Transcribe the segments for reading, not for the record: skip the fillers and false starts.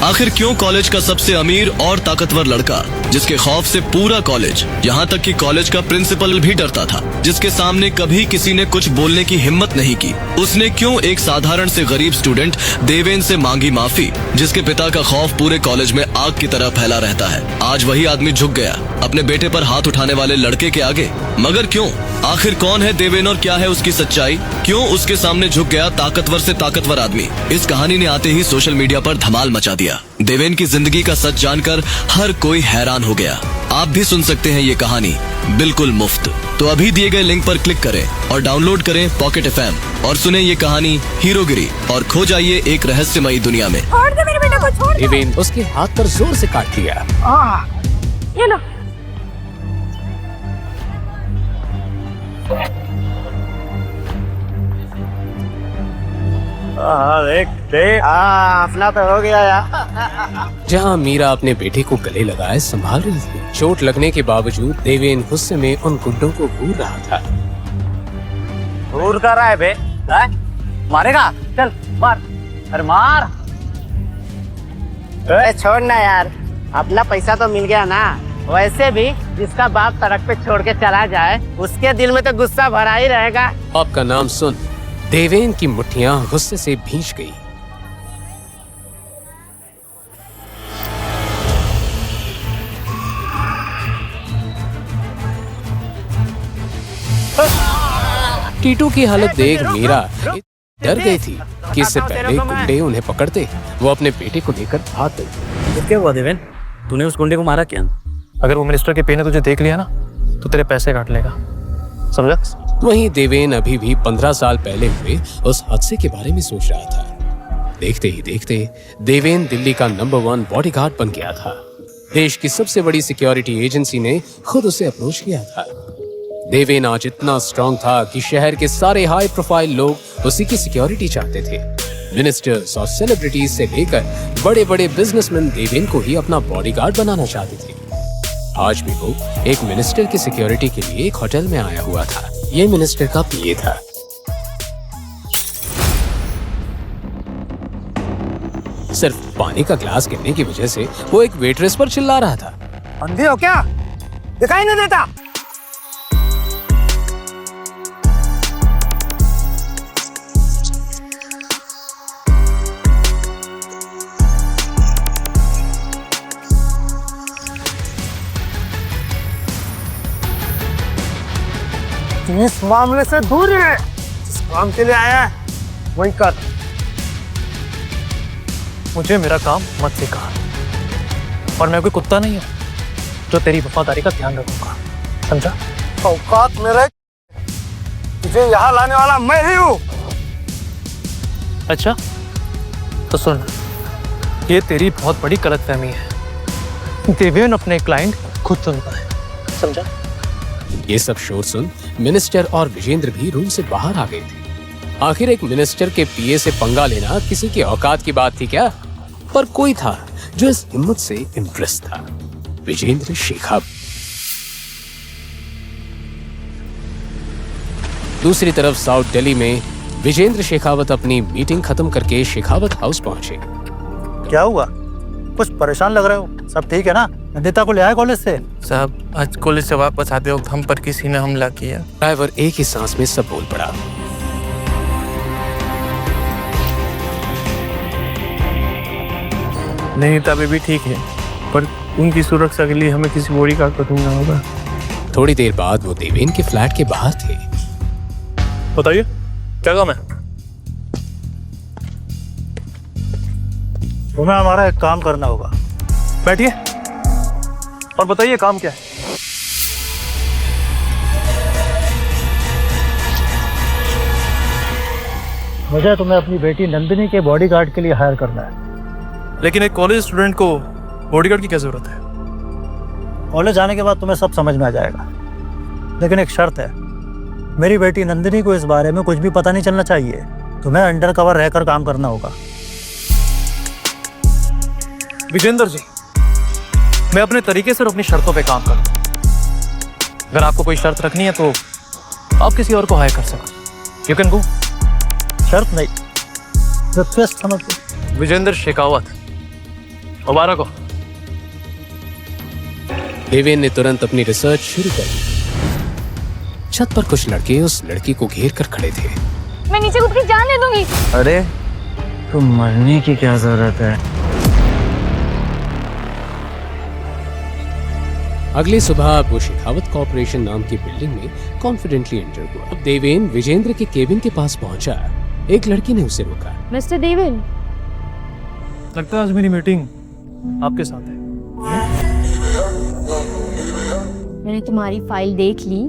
आखिर क्यों कॉलेज का सबसे अमीर और ताकतवर लड़का, जिसके खौफ से पूरा कॉलेज, यहाँ तक कि कॉलेज का प्रिंसिपल भी डरता था, जिसके सामने कभी किसी ने कुछ बोलने की हिम्मत नहीं की, उसने क्यों एक साधारण से गरीब स्टूडेंट देवेन से मांगी माफी, जिसके पिता का खौफ पूरे कॉलेज में आग की तरह फैला रहता है। आज वही आदमी झुक गया अपने बेटे पर हाथ उठाने वाले लड़के के आगे। मगर क्यों? आखिर कौन है देवेन और क्या है उसकी सच्चाई? क्यों उसके सामने झुक गया ताकतवर से ताकतवर आदमी? इस कहानी ने आते ही सोशल मीडिया पर धमाल मचा दिया। देवेन की जिंदगी का सच जानकर हर कोई हैरान हो गया। आप भी सुन सकते हैं ये कहानी बिल्कुल मुफ्त। तो अभी दिए गए लिंक पर क्लिक करें और डाउनलोड करें पॉकेट FM और सुने ये कहानी हीरोगिरी और खो जाइए एक रहस्यमयी दुनिया में। छोड़ दे मेरे बेटे को, छोड़ दे। देवेन उसके हाथ पर जोर से काट दिया। ये लो। अपना तो हो गया यार। जहाँ मीरा अपने बेटे को गले लगाए संभाल रही थी, चोट लगने के बावजूद देवेन गुस्से में उन गुड्डों को घूर रहा था। घूर कर रहा है बे? मारेगा? चल मार, अरे मार। छोड़ ना यार, अपना पैसा तो मिल गया ना। वैसे भी जिसका बाप सड़क पे छोड़ के चला जाए उसके दिल में तो गुस्सा भरा ही रहेगा। आपका नाम सुन देवेन की मुट्ठियां गुस्से से भींच गई। टीटू की हालत देख मीरा डर गई थी कि इससे पहले गुंडे उन्हें पकड़ते वो अपने बेटे को लेकर भाग गई। क्या हुआ देवेन? तूने उस गुंडे को मारा क्या? अगर वो मिनिस्टर के पे ने तुझे देख लिया ना तो तेरे पैसे काट लेगा, समझा? वहीं देवेन अभी भी 15 साल पहले हुए उस हादसे के बारे में सोच रहा था। देखते ही देखते देवेन दिल्ली का नंबर 1 बॉडीगार्ड बन गया था। देश की सबसे बड़ी सिक्योरिटी एजेंसी ने खुद उसे अप्रोच किया था। देवेन आज इतना स्ट्रांग था कि शहर के सारे हाई प्रोफाइल लोग उसी की सिक्योरिटी चाहते थे। मिनिस्टर्स और सेलिब्रिटीज से लेकर बड़े बड़े बिजनेसमैन देवेन को ही अपना बॉडीगार्ड बनाना चाहते थे। आज भी वो एक मिनिस्टर की सिक्योरिटी के लिए एक होटल में आया हुआ था। ये मिनिस्टर का पीए था। सिर्फ पानी का ग्लास गिरने की वजह से वो एक वेट्रेस पर चिल्ला रहा था। अंधे हो क्या? दिखाई नहीं देता? इस मामले से दूर है। जिस काम के लिए आया है वही कर। मुझे मेरा काम मत सिखा, और मैं कोई कुत्ता नहीं हूँ जो तेरी वफादारी का ध्यान रखूंगा, समझा? औकात मेरे, तुझे यहाँ लाने वाला मैं ही हूँ। अच्छा तो सुन, ये तेरी बहुत बड़ी गलतफहमी है। देवेन अपने क्लाइंट खुद चुनता है, समझा? ये सब शोर सुन मिनिस्टर और विजेंद्र भी रूम से बाहर आ गए थे। आखिर एक मिनिस्टर के पीए से पंगा लेना किसी की औकात की बात थी क्या? पर कोई था जो इस हिम्मत से इम्प्रेस था। विजेंद्र शेखावत। दूसरी तरफ साउथ दिल्ली में विजेंद्र शेखावत अपनी मीटिंग खत्म करके शेखावत हाउस पहुंचे। क्या हुआ? कुछ परेशान लग रहे हो। सब ठीक है ना? नंदिता को ले आए कॉलेज से? साहब, आज कॉलेज से वापस आते वक्त हम पर किसी ने हमला किया। ड्राइवर एक ही सांस में सब बोल पड़ा। नैनीता भी ठीक है, पर उनकी सुरक्षा के लिए हमें किसी बॉडीगार्ड को ढूंढना होगा। थोड़ी देर बाद वो देवेन के फ्लैट के बाहर थे। बताइए क्या काम है? तुम्हें हमारा एक काम करना होगा। बैठिए और बताइए काम क्या है? मुझे तुम्हें अपनी बेटी नंदिनी के बॉडीगार्ड के लिए हायर करना है। लेकिन एक कॉलेज स्टूडेंट को बॉडीगार्ड की क्या जरूरत है? कॉलेज आने के बाद तुम्हें सब समझ में आ जाएगा, लेकिन एक शर्त है। मेरी बेटी नंदिनी को इस बारे में कुछ भी पता नहीं चलना चाहिए। तुम्हें अंडर कवर रहकर काम करना होगा। विजेंद्र जी, मैं अपने तरीके से अपनी शर्तों पे काम करूं। अगर आपको कोई शर्त रखनी है तो आप किसी और को हायर कर सकते। You can go. शर्त नहीं, रिक्वेस्ट समझ लो। विजेंद्र शेखावत, मुबारक हो। देवेन ने तुरंत अपनी रिसर्च शुरू कर दी। छत पर कुछ लड़के उस लड़की को घेर कर खड़े थे। मैं नीचे कूद के जान दे दूंगी। अरे तो मरने की क्या जरूरत है? अगली सुबह वो शेखावत कॉर्पोरेशन नाम की बिल्डिंग में कॉन्फिडेंटली एंटर हुआ। अब देवेन विजेंद्र के केबिन के पास पहुंचा। एक लड़की ने उसे रोका। मिस्टर देवेन, लगता है आज मेरी मीटिंग आपके साथ है। मैंने तुम्हारी फाइल देख ली,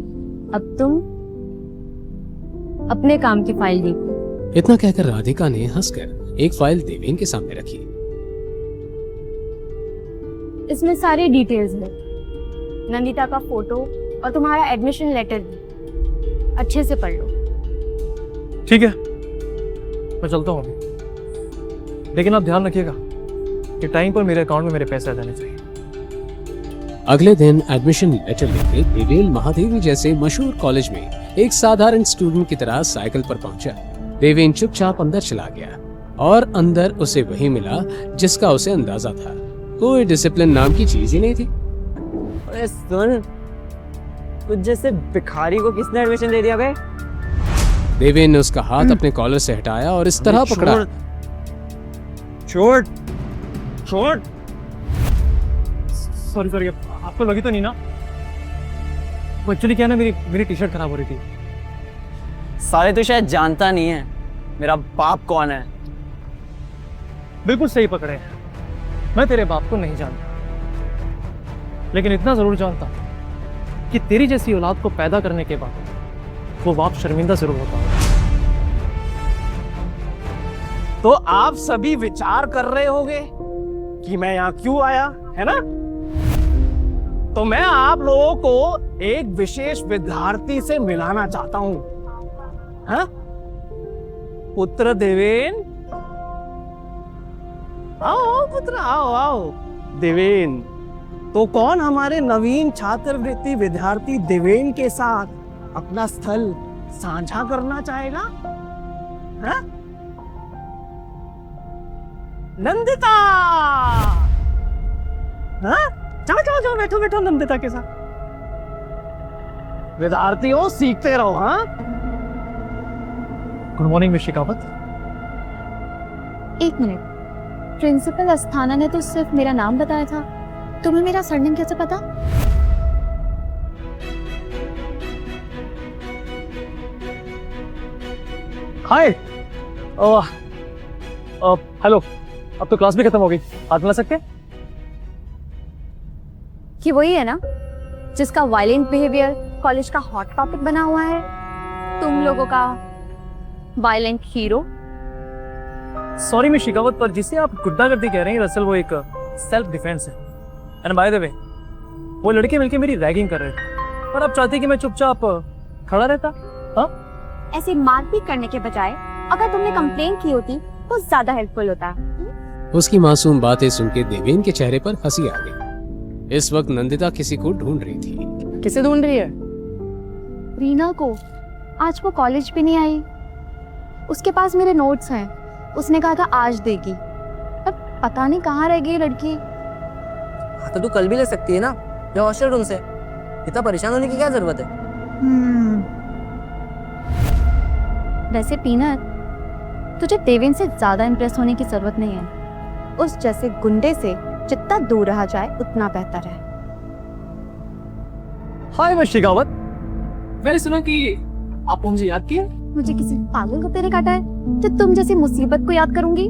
अब तुम अपने काम की फाइल देखो। इतना कहकर राधिका ने हंसकर एक फाइल देवेन के सामने रखी। इसमें सारी डिटेल्स है, नंदिता का फोटो और तुम्हारा एडमिशन लेटर भी। अच्छे से पढ़ लो। ठीक है, मैं चलता हूँ अभी। लेकिन आप ध्यान रखिएगा कि टाइम पर मेरे अकाउंट में मेरे पैसे आ जाने चाहिए। अगले दिन एडमिशन लेटर लेके देवेन महादेवी जैसे मशहूर कॉलेज में एक साधारण स्टूडेंट की तरह साइकिल पर पहुंचा। देवेन चुपचाप अंदर चला गया और अंदर उसे वही मिला जिसका उसे अंदाजा था। कोई डिसिप्लिन नाम की चीज ही नहीं थी। अरे सुन, तुझ जैसे भिखारी को किसने एडमिशन दे दिया बे? देवेन ने उसका हाथ अपने कॉलर से हटाया और इस तरह पकड़ा। छोड़ छोड़। सॉरी, आपको लगी तो नहीं ना? वो एक्चुअली क्या है ना, मेरी टी शर्ट खराब हो रही थी। साले तो शायद जानता नहीं है मेरा बाप कौन है। बिल्कुल सही पकड़े। मैं तेरे बाप को नहीं जानता, लेकिन इतना जरूर जानता कि तेरी जैसी औलाद को पैदा करने के बाद वो बाप शर्मिंदा जरूर होता है। तो आप सभी विचार कर रहे होंगे कि मैं यहाँ क्यों आया, है ना? तो मैं आप लोगों को एक विशेष विद्यार्थी से मिलाना चाहता हूं। हाँ? पुत्र देवेन, आओ पुत्र, आओ। देवेन, तो कौन हमारे नवीन छात्रवृत्ति विद्यार्थी देवेन के साथ अपना स्थल साझा करना चाहेगा? हाँ? नंदिता! हाँ? जाओ, बैठो नंदिता के साथ। विद्यार्थियों, सीखते रहो। हाँ? Good morning miss Shekhawat. एक मिनट, प्रिंसिपल अस्थाना ने तो सिर्फ मेरा नाम बताया था, तुम्हें मेरा सरनेम कैसे पता? हाय। हेलो। अब तो क्लास भी खत्म हो गई, हाथ मिला सकते? कि वही है ना जिसका वायलेंट बिहेवियर कॉलेज का हॉट टॉपिक बना हुआ है, तुम लोगों का violent hero. Sorry miss Shekhawat, पर जिसे आप गुंडागर्दी कह रहे हैं दरअसल वो एक सेल्फ डिफेंस है। एंड बाय द वे, वो लड़के मिलके मेरी रैगिंग कर रहे थे और आप चाहते कि मैं चुपचाप खड़ा रहता? हाँ? ऐसे मारपीट करने के बजाय अगर तुमने कंप्लेन की होती तो ज्यादा हेल्पफुल होता। उसकी मासूम बातें सुनकर देवेन के चेहरे पर हंसी आ गई। इस वक्त नंदिता किसी को ढूंढ रही थी। किसे ढूंढ रही है? रीना को। आज वो कॉलेज पे नहीं आई, उसके पास मेरे नोट्स हैं, उसने कहा था आज देगी। अब पता नहीं कहाँ रह गई लड़की। तो तू कल भी ले सकती है ना, या हॉस्टल रूम से। इतना परेशान होने की क्या जरूरत है? वैसे पीनट, तुझे देवेन से ज्यादा इम्प्रेस होने की जरूरत नहीं है। उस जैसे गुंडे से जितना दूर रहा जाए उतना बेहतर है। हाय मिस शेखावत, मैंने सुना कि आप मुझे याद किए। मुझे किसी पागल कुत्ते ने काटा है जो तुम जैसी मुसीबत को याद करूंगी?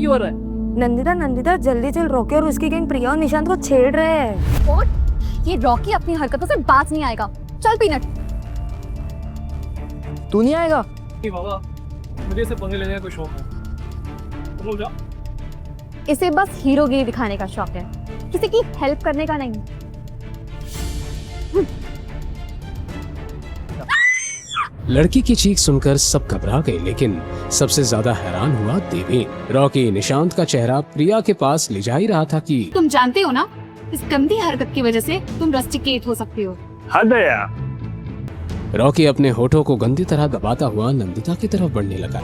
You are right. नंदिता जल्दी चल, रॉकी और उसकी गैंग प्रिया और निशांत को छेड़ रहे हैं। और ये रॉकी अपनी हरकतों से बाज नहीं आएगा। चल पीनट। तू नहीं आएगा? बाबा, मुझे इसे पंगे लेने का कोई शौक है। तुम जाओ। इसे बस हीरोगिरी दिखाने का शौक है, किसी की हेल्प करने का नहीं। लड़की की चीख सुनकर सब घबरा गए, लेकिन सबसे ज्यादा हैरान हुआ देवेन। रॉकी निशांत का चेहरा प्रिया के पास ले जा ही रहा था कि तुम जानते हो ना, इस गंदी हरकत की वजह से तुम रस्टिकेट हो सकते हो। हद है यार। रॉकी अपने होठों को गंदी तरह दबाता हुआ नंदिता की तरफ बढ़ने लगा।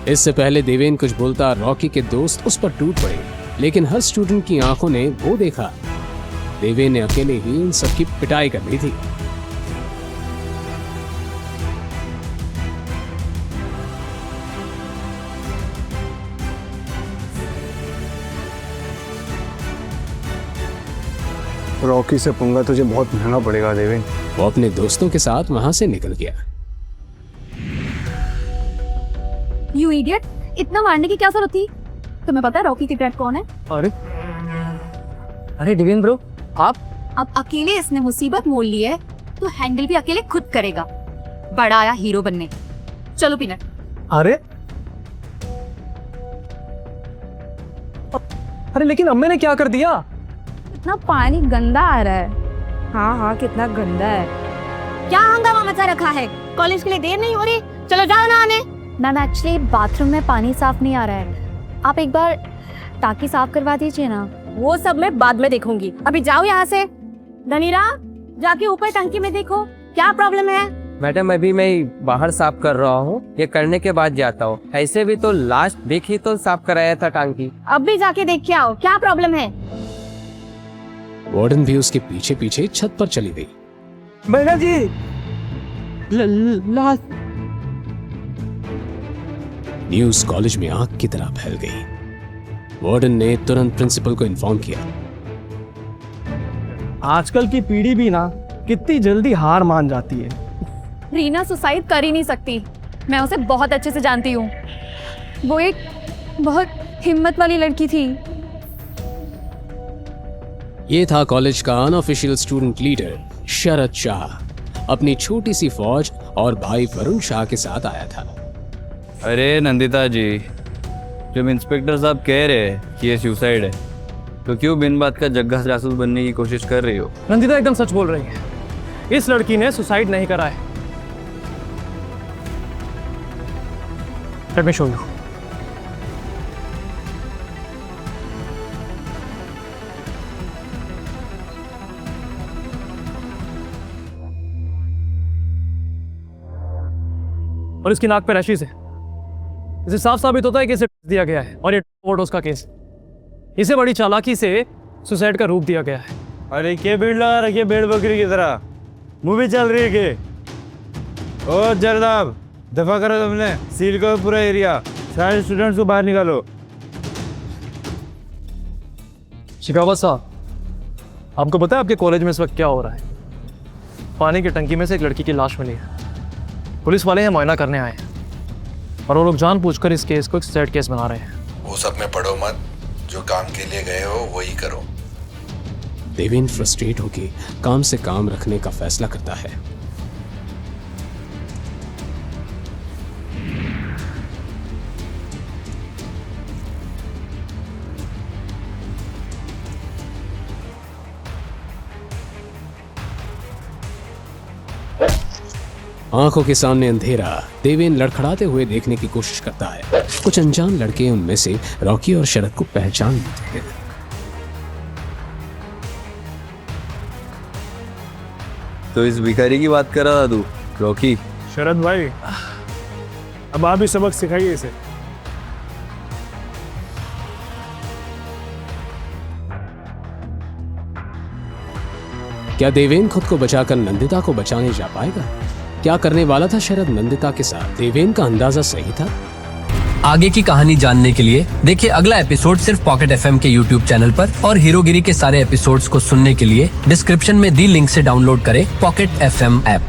इससे पहले देवेन कुछ बोलता, रॉकी के दोस्त उस पर टूट पड़े, लेकिन हर स्टूडेंट की आंखों ने वो देखा, देवेन ने अकेले ही इन सबकी पिटाई कर दी थी। रॉकी से पंगा तुझे बहुत महंगा पड़ेगा देवेन। वो अपने दोस्तों के साथ वहां से निकल गया। यू इडियट, इतना मारने की क्या जरूरत थी? तुम्हें पता है रॉकी की डैड कौन है? अरे डिवीन ब्रो, आप अब अकेले इसने मुसीबत मोल ली है तो हैंडल भी अकेले खुद करेगा। बड़ा आया हीरो बनने। चलो पीनट। अरे लेकिन अम्मी ने क्या कर दिया? इतना पानी गंदा आ रहा है। हाँ, कितना गंदा है। क्या हंगामा मचा रखा है? कॉलेज के लिए देर नहीं हो रही? चलो जाओ नहाने। मैम एक्चुअली बाथरूम में पानी साफ नहीं आ रहा है, आप एक बार टाकी साफ करवा दीजिए ना। वो सब मैं बाद में देखूंगी, अभी जाओ यहाँ से। धनीरा, जाके ऊपर टंकी में देखो क्या प्रॉब्लम है। मैडम अभी मैं बाहर साफ कर रहा हूँ, ये करने के बाद जाता हूँ। ऐसे भी तो लास्ट वीक ही तो साफ कराया था टंकी। अब भी जाके देख के आओ क्या प्रॉब्लम है। वार्डन भी उसके पीछे पीछे छत पर चली गई। मैडम जी न्यूज कॉलेज में आग की तरह फैल गई। वार्डन ने तुरंत प्रिंसिपल को इन्फॉर्म किया। आजकल की पीढ़ी भी ना कितनी जल्दी हार मान जाती है। रीना सुसाइड कर ही नहीं सकती, मैं उसे बहुत अच्छे से जानती हूँ। वो एक बहुत हिम्मत वाली लड़की थी। ये था कॉलेज का अनऑफिशियल स्टूडेंट लीडर शरद शाह, अपनी छोटी सी फौज और भाई वरुण शाह के साथ आया था। अरे नंदिता जी, जब इंस्पेक्टर साहब कह रहे हैं कि ये सुसाइड है, तो क्यों बिन बात का जग्गा जासूस बनने की कोशिश कर रही हो? नंदिता एकदम सच बोल रही है, इस लड़की ने सुसाइड नहीं करा है। Let me show you. और इसकी नाक पे रैशेस है, इसे साफ साबित होता है कि इसे दिया गया है और ये ओवरडोज का केस। इसे बड़ी चालाकी से सुसाइड का रूप दिया गया है। अरे क्या भीड़ लगा रखी है भेड़ बकरी की तरह? मूवी चल रही है के? ओ जरदाब, दफा करो तुमने, सील करो पूरा एरिया, सारे स्टूडेंट्स को बाहर निकालो। शिकावत साहब, आपको पता है आपके कॉलेज में इस वक्त क्या हो रहा है? पानी की टंकी में से एक लड़की की लाश मिली है। पुलिस वाले यहाँ मुआयना करने आए हैं और वो लोग जानबूझकर इस केस को एक सुसाइड केस बना रहे हैं। वो सब में पढ़ो मत, जो काम के लिए गए हो वही करो। देवेन फ्रस्ट्रेट होकर काम से काम रखने का फैसला करता है। आंखों के सामने अंधेरा, देवेन लड़खड़ाते हुए देखने की कोशिश करता है। कुछ अनजान लड़के उनमें से रॉकी और शरद को पहचान लेते हैं। तो इस भिखारी की बात कर रहा था तू, रॉकी? शरद भाई, अब आप ही सबक सिखाइए इसे। क्या देवेन खुद को बचाकर नंदिता को बचाने जा पाएगा? क्या करने वाला था शरद नंदिता के साथ? देवेन का अंदाजा सही था? आगे की कहानी जानने के लिए देखिए अगला एपिसोड सिर्फ पॉकेट एफएम के यूट्यूब चैनल पर, और हीरोगिरी के सारे एपिसोड्स को सुनने के लिए डिस्क्रिप्शन में दी लिंक से डाउनलोड करें पॉकेट एफएम ऐप।